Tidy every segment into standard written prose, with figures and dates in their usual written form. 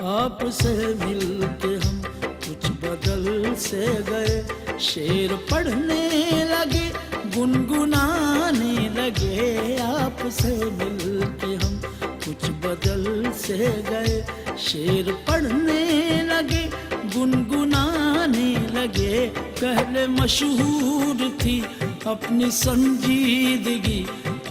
आपसे मिलके हम कुछ बदल से गए। शेर पढ़ने लगे, गुनगुनाने लगे। आपसे मिलके हम कुछ बदल से गए। शेर पढ़ने लगे, गुनगुनाने लगे। पहले मशहूर थी अपनी संजीदगी,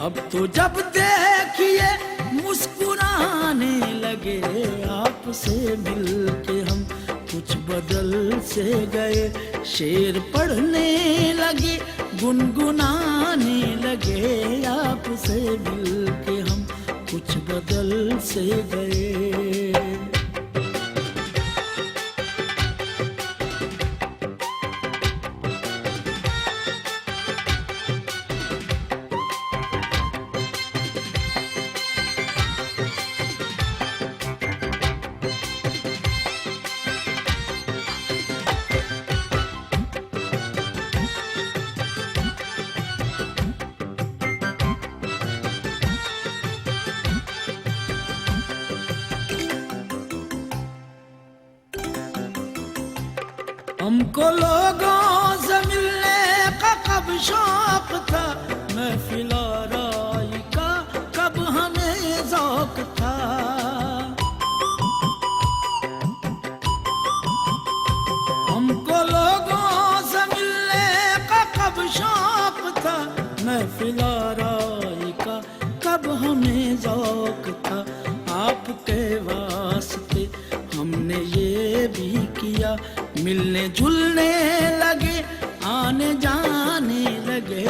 अब तो जब देखिए मुस्कुराने लगे। आपसे मिलके हम कुछ बदल से गए। शेर पढ़ने लगे, गुनगुनाने लगे। आपसे मिलके हम कुछ बदल से गए। हमको लोगों से मिलने का कब शौक था, महफिल आराई का कब हमें ज़ौक था। हमको लोगों से मिलने का कब शौक था, महफिल आराई का कब हमें ज़ौक था। आपके वास्ते हमने ये भी किया, मिलने जुलने लगे, आने जाने लगे।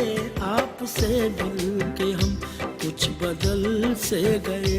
आपसे मिलके हम कुछ बदल से गए।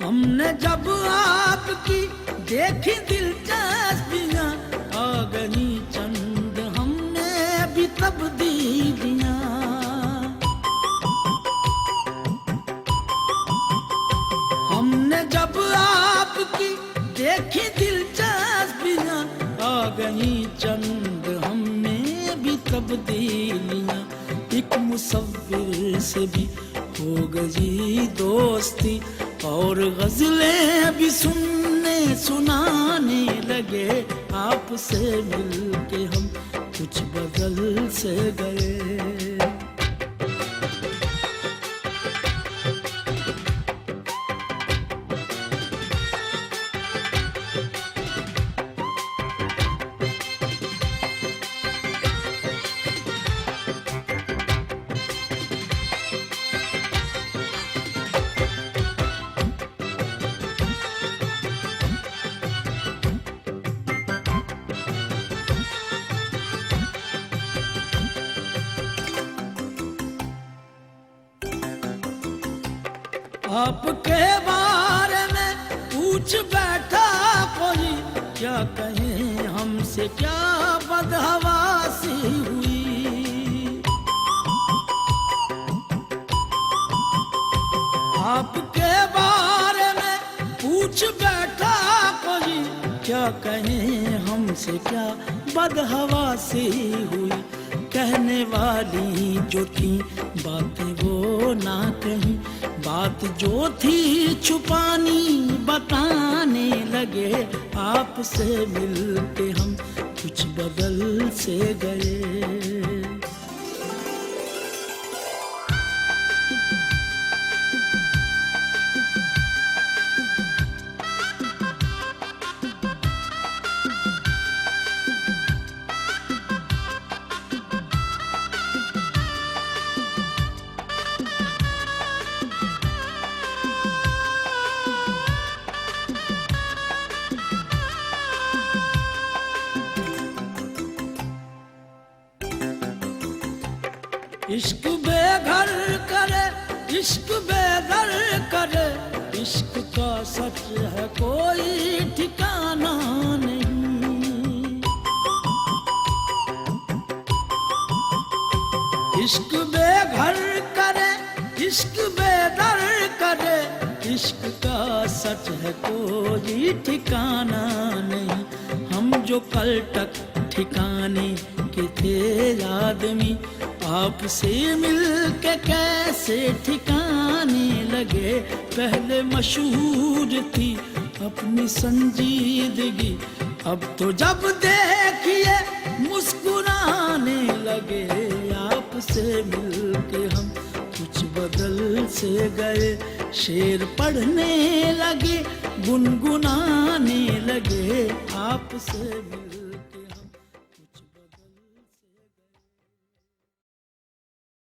हमने जब आपकी देखी दिलचस्पियाँ, आ गई चंद हमने भी तब्दीलियाँ। हमने जब आपकी देखी दिलचस्पियाँ, आ गई चंद हमने भी तब्दीलियाँ। एक मुसव्विर से भी हो गई दोस्ती, और गज़लें भी सुनने सुनाने लगे। आपसे मिलके हम कुछ बदल से गए। आपके बारे में पूछ बैठा कोई, क्या कहें हमसे क्या बदहवासी हुई। आपके बारे में पूछ बैठा कोई, क्या कहें हमसे क्या बदहवासी हुई। कहने वाली जो थी बातें वो ना कहीं, बात जो थी छुपानी बताने लगे। आपसे मिलके हम कुछ बदल से गए। इश्क बेघर करे, इश्क बेघर करे, इश्क का सच इश्क का सच है कोई ठिकाना नहीं। हम जो कल तक ठिकाने के थे आदमी, आपसे मिल के कैसे ठिकाने लगे। पहले मशहूर थी अपनी संजीदगी, अब तो जब देखिए मुस्कुराने लगे। आपसे मिल के हम कुछ बदल से गए, शेर पढ़ने लगे, गुनगुनाने लगे। आपसे मिल